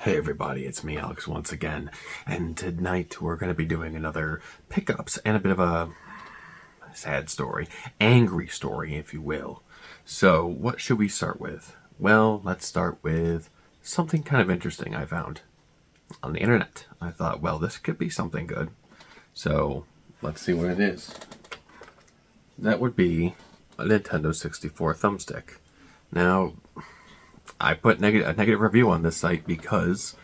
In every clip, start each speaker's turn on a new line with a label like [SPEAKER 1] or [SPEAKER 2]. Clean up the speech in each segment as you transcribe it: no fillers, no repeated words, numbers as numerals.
[SPEAKER 1] Hey everybody, it's me Alex once again, and tonight we're going to be doing another pickups and a bit of a sad story, angry story if you will. So what should we start with? Well, let's start with something kind of interesting I found on the internet. I thought, well, this could be something good. So let's see what it is. That would be a Nintendo 64 thumbstick. Now, I put a negative review on this site because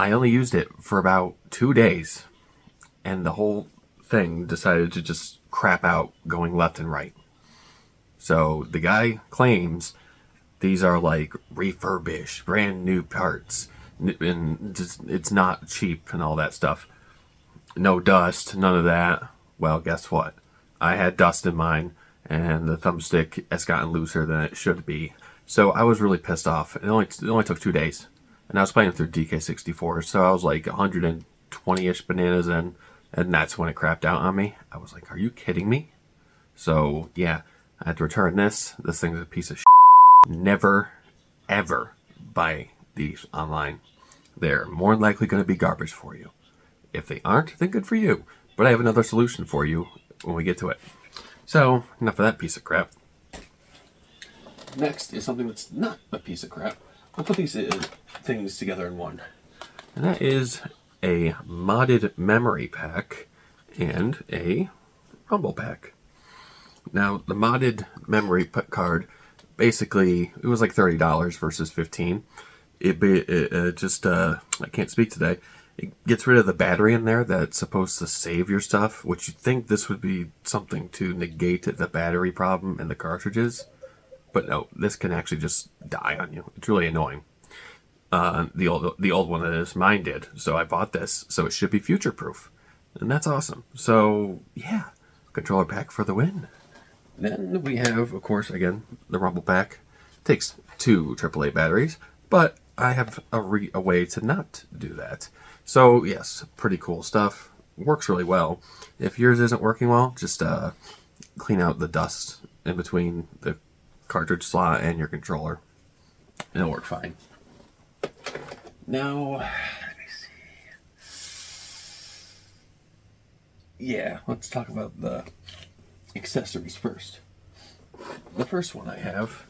[SPEAKER 1] I only used it for about 2 days, and the whole thing decided to just crap out going left and right. So the guy claims these are like refurbished, brand new parts, and just, it's not cheap and all that stuff. No dust, none of that. Well, guess what? I had dust in mine, and the thumbstick has gotten looser than it should be. So I was really pissed off. It only took 2 days, and I was playing through DK64, so I was like 120-ish bananas in, and that's when it crapped out on me. I was like, are you kidding me? So yeah, I had to return this. This thing's a piece of shit. Never, ever buy these online. They're more than likely going to be garbage for you. If they aren't, then good for you. But I have another solution for you when we get to it. So, enough of that piece of crap. Next is something that's not a piece of crap. We'll put these things together in one. And that is a modded memory pack and a rumble pack. Now, the modded memory card, basically, it was like $30 versus $15. I can't speak today. It gets rid of the battery in there that's supposed to save your stuff, which you'd think this would be something to negate the battery problem in the cartridges. But no, this can actually just die on you. It's really annoying. The old one that is, mine did. So I bought this, so it should be future proof. And that's awesome. So yeah, controller pack for the win. Then we have, of course, again, the rumble pack. Takes 2 AAA batteries, but I have a way to not do that. So yes, pretty cool stuff. Works really well. If yours isn't working well, just clean out the dust in between the cartridge slot and your controller. It'll work fine. Now, let me see. Yeah, let's talk about the accessories first. The first one I have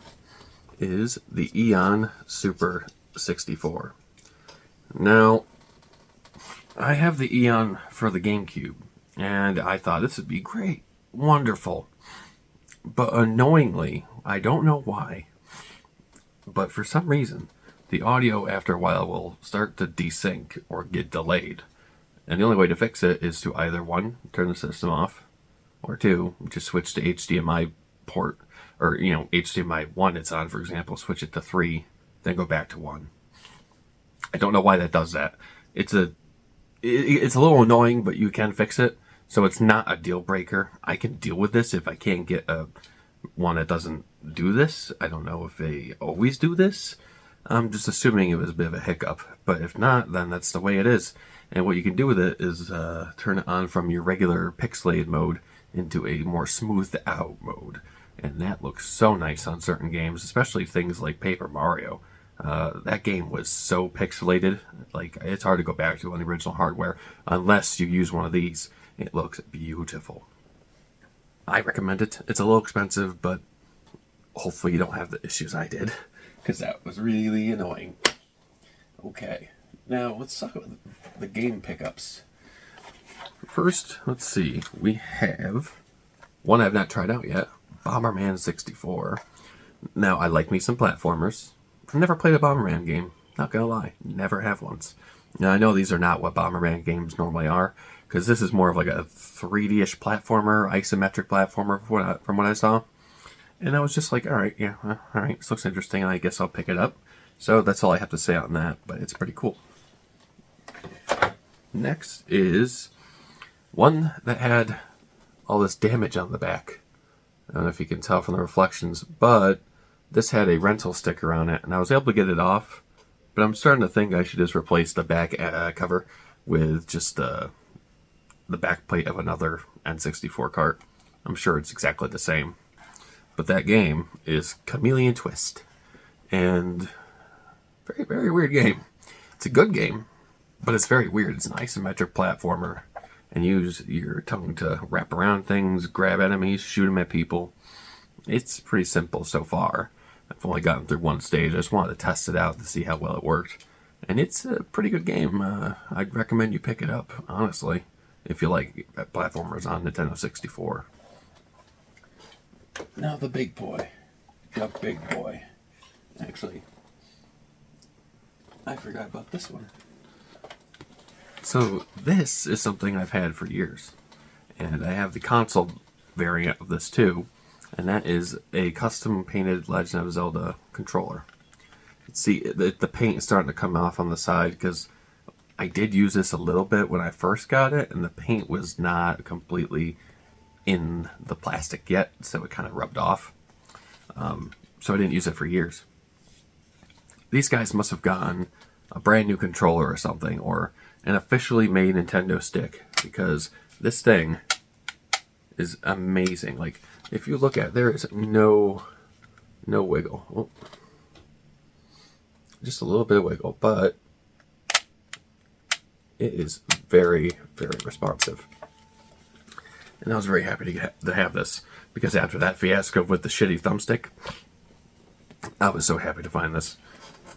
[SPEAKER 1] is the Eon Super 64. Now, I have the Eon for the GameCube, and I thought this would be great, wonderful. But annoyingly, I don't know why, but for some reason, the audio after a while will start to desync or get delayed. And the only way to fix it is to either 1, turn the system off, or 2, just switch to HDMI port, or HDMI 1 it's on, for example, switch it to 3, then go back to 1. I don't know why that does that. It's a little annoying, but you can fix it. So it's not a deal breaker. I can deal with this if I can't get one that doesn't do this. I don't know if they always do this. I'm just assuming it was a bit of a hiccup. But if not, then that's the way it is. And what you can do with it is turn it on from your regular pixelated mode into a more smoothed out mode. And that looks so nice on certain games, especially things like Paper Mario. That game was so pixelated, like it's hard to go back to on the original hardware unless you use one of these. It looks beautiful. I recommend it. It's a little expensive, but hopefully you don't have the issues I did, because that was really annoying. Okay, now let's talk about the game pickups. First, let's see. We have one I've not tried out yet, Bomberman 64. Now, I like me some platformers. I've never played a Bomberman game, not gonna lie. Never have once. Now, I know these are not what Bomberman games normally are, because this is more of like a 3D-ish platformer, isometric platformer from what I saw. And I was just like, alright, yeah, alright, this looks interesting, and I guess I'll pick it up. So that's all I have to say on that, but it's pretty cool. Next is one that had all this damage on the back. I don't know if you can tell from the reflections, but this had a rental sticker on it, and I was able to get it off. But I'm starting to think I should just replace the back cover with just the back plate of another N64 cart. I'm sure it's exactly the same. But that game is Chameleon Twist. And very, very weird game. It's a good game, but it's very weird. It's an isometric platformer, and use your tongue to wrap around things, grab enemies, shoot them at people. It's pretty simple so far. I've only gotten through one stage. I just wanted to test it out to see how well it worked. And it's a pretty good game. I'd recommend you pick it up, honestly, if you like platformers on Nintendo 64. Now the big boy. The big boy. Actually, I forgot about this one. So this is something I've had for years. And I have the console variant of this too. And that is a custom painted Legend of Zelda controller. See, the paint is starting to come off on the side because I did use this a little bit when I first got it, and the paint was not completely in the plastic yet, so it kind of rubbed off. So I didn't use it for years. These guys must have gotten a brand new controller or something, or an officially made Nintendo stick, because this thing is amazing. Like, if you look at it, there is no wiggle. Oh, just a little bit of wiggle, but it is very, very responsive. And I was very happy to have this, because after that fiasco with the shitty thumbstick, I was so happy to find this.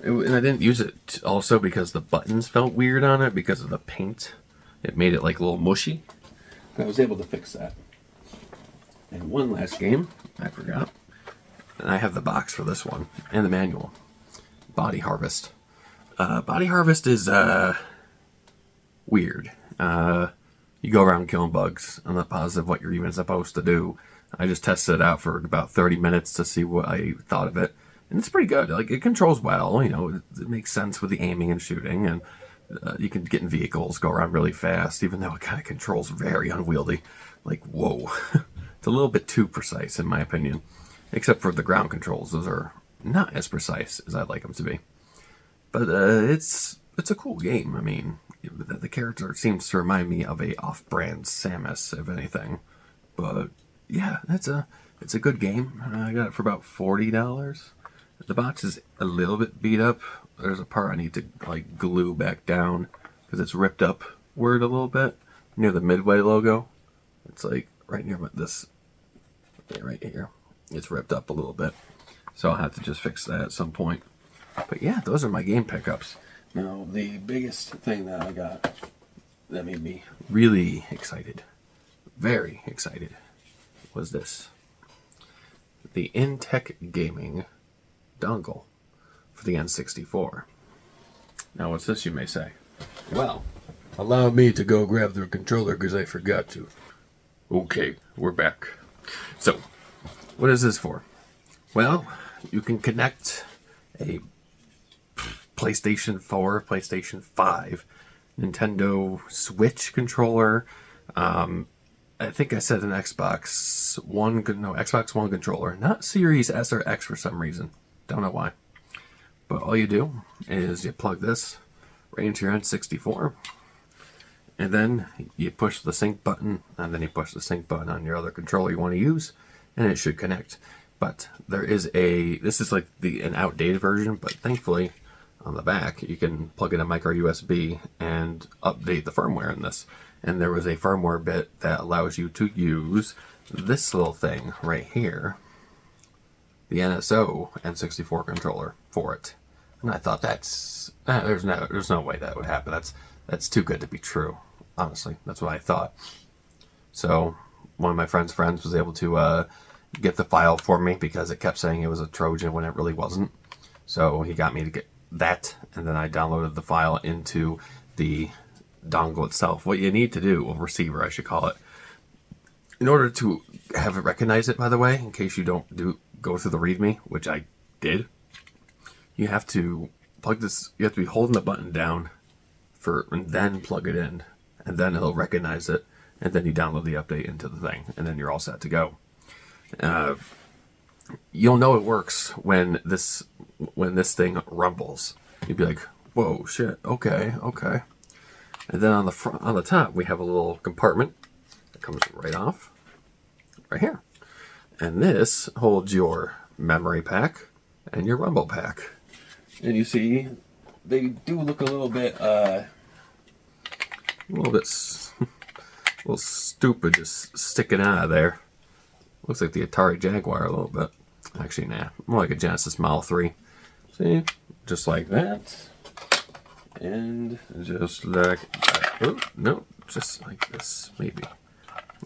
[SPEAKER 1] And I didn't use it also because the buttons felt weird on it because of the paint. It made it like a little mushy. I was able to fix that. And one last game, I forgot. And I have the box for this one, and the manual. Body Harvest. Body Harvest is weird. You go around killing bugs. I'm not positive what you're even supposed to do. I just tested it out for about 30 minutes to see what I thought of it. And it's pretty good. Like, it controls well, you know, it makes sense with the aiming and shooting, and you can get in vehicles, go around really fast, even though it kind of controls very unwieldy. Like, whoa. It's a little bit too precise, in my opinion. Except for the ground controls. Those are not as precise as I'd like them to be. But it's a cool game. I mean, the character seems to remind me of a off-brand Samus, if anything. But yeah, it's a good game. I got it for about $40. The box is a little bit beat up. There's a part I need to like glue back down because it's ripped upward a little bit near the Midway logo. It's like right near this, right here. It's ripped up a little bit, so I'll have to just fix that at some point. But yeah, those are my game pickups. Now, the biggest thing that I got that made me really excited, very excited, was this. The Intec Gaming dongle for the N64. Now, what's this, you may say? Well, allow me to go grab the controller because I forgot to. Okay, we're back. So, what is this for? Well, you can connect a PlayStation 4, PlayStation 5, Nintendo Switch controller. I think I said an Xbox One controller, not Series S or X for some reason. Don't know why. But all you do is you plug this right into your N64, and then you push the sync button, and then you push the sync button on your other controller you want to use, and it should connect. But there is this is like an outdated version, but thankfully on the back you can plug in a micro USB and update the firmware in this. And there was a firmware bit that allows you to use this little thing right here, the NSO N64 controller for it. And I thought there's no way that would happen. That's too good to be true. Honestly, that's what I thought. So one of my friends was able to get the file for me because it kept saying it was a Trojan when it really wasn't. So he got me to get that, and then I downloaded the file into the dongle itself. What you need to do, or receiver I should call it, in order to have it recognize it, by the way, in case you don't go through the README, which I did, you have to plug this, you have to be holding the button down and then plug it in, and then it'll recognize it, and then you download the update into the thing, and then you're all set to go. You'll know it works when this thing rumbles. You'd be like, whoa, shit, okay. And then on the top, we have a little compartment that comes right off, right here. And this holds your memory pack and your rumble pack. And you see they do look a little bit stupid, just sticking out of there. Looks like the Atari Jaguar a little bit. Actually, nah, more like a Genesis Model 3. See, just like that, and just like that. Oh no, just like this, maybe.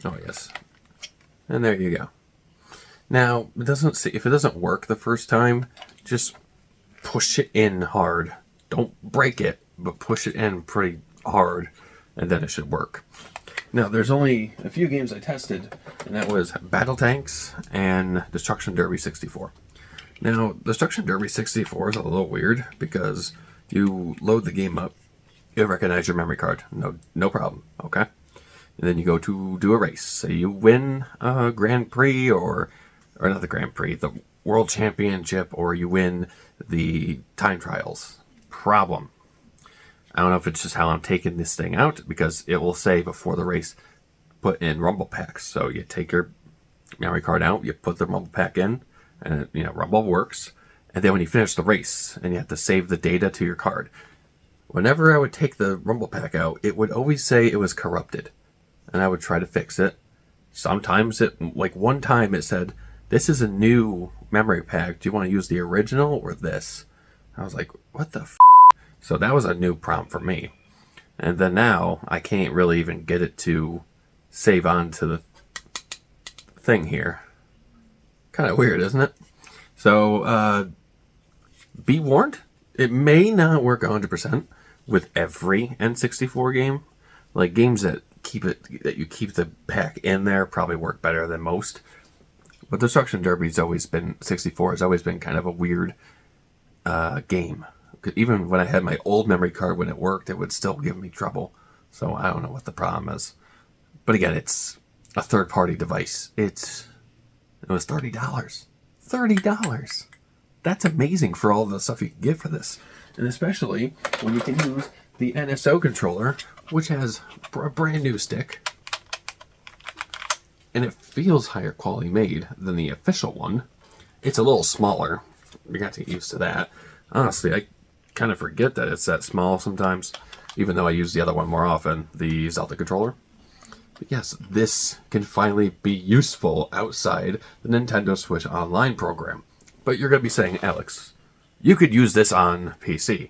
[SPEAKER 1] Oh yes, and there you go. Now, if it doesn't work the first time, just push it in hard. Don't break it, but push it in pretty hard, and then it should work. Now, there's only a few games I tested, and that was Battle Tanks and Destruction Derby 64. Now, Destruction Derby 64 is a little weird because you load the game up, you recognize your memory card, no problem, okay? And then you go to do a race. Say you win a Grand Prix or not the Grand Prix, the World Championship, or you win the time trials. Problem. I don't know if it's just how I'm taking this thing out, because it will say before the race, put in Rumble packs. So you take your memory card out, you put the Rumble pack in, and Rumble works. And then when you finish the race, and you have to save the data to your card, whenever I would take the Rumble pack out, it would always say it was corrupted. And I would try to fix it. Sometimes one time it said, this is a new memory pack. Do you want to use the original or this? I was like, what the f***? So that was a new prompt for me. And then now I can't really even get it to save onto the thing here. Kind of weird, isn't it? So be warned. It may not work 100% with every N64 game. Like games that you keep the pack in there probably work better than most. But Destruction Derby's always been 64 has always been kind of a weird game. Even when I had my old memory card, when it worked, it would still give me trouble. So I don't know what the problem is. But again, it's a third-party device. It was $30. $30. That's amazing for all the stuff you can get for this. And especially when you can use the NSO controller, which has a brand new stick. And it feels higher quality made than the official one. It's a little smaller. You got to get used to that. Honestly, I kind of forget that it's that small sometimes, even though I use the other one more often, the Zelda controller. But yes, this can finally be useful outside the Nintendo Switch Online program. But you're going to be saying, Alex, you could use this on PC.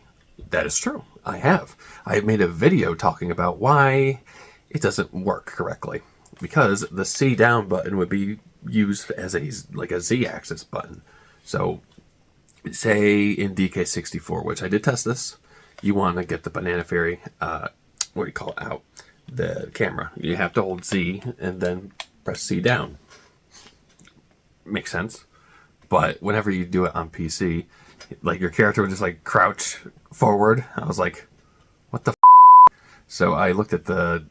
[SPEAKER 1] That is true. I have. I made a video talking about why it doesn't work correctly. Because the C down button would be used as a Z-axis button. So, say in DK64, which I did test this, you want to get the Banana Fairy, out, the camera. You have to hold Z and then press C down. Makes sense. But whenever you do it on PC, your character would just crouch forward. I was like, what the f***? So I looked at the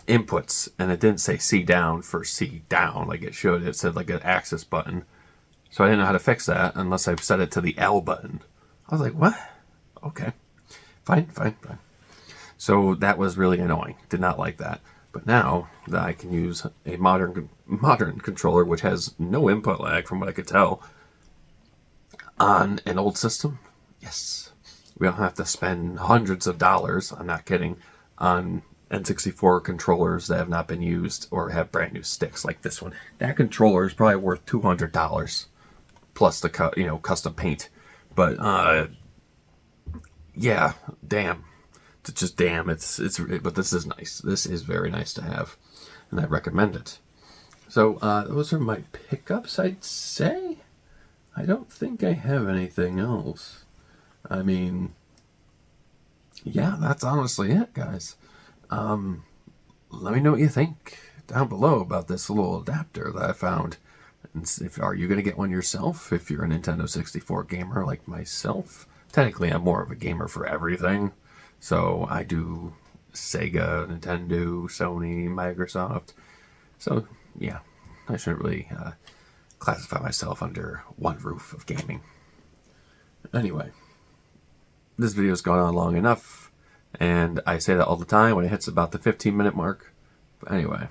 [SPEAKER 1] inputs, and it didn't say C down for C down like it should. It said an axis button. So I didn't know how to fix that unless I set it to the L button. I was like, what? Okay. Fine. So that was really annoying. Did not like that. But now that I can use a modern controller, which has no input lag from what I could tell, on an old system, yes. We don't have to spend hundreds of dollars, I'm not kidding, on N64 controllers that have not been used or have brand new sticks like this one. That controller is probably worth $200 plus the custom paint. But yeah, damn, just damn. But this is nice. This is very nice to have, and I recommend it. So those are my pickups, I'd say. I don't think I have anything else. I mean, yeah, that's honestly it, guys. Let me know what you think down below about this little adapter that I found. And are you going to get one yourself if you're a Nintendo 64 gamer like myself? Technically, I'm more of a gamer for everything. So I do Sega, Nintendo, Sony, Microsoft. So, yeah, I shouldn't really classify myself under one roof of gaming. Anyway, this video's gone on long enough. And I say that all the time when it hits about the 15-minute mark. But anyway,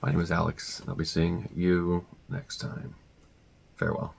[SPEAKER 1] my name is Alex, and I'll be seeing you next time. Farewell.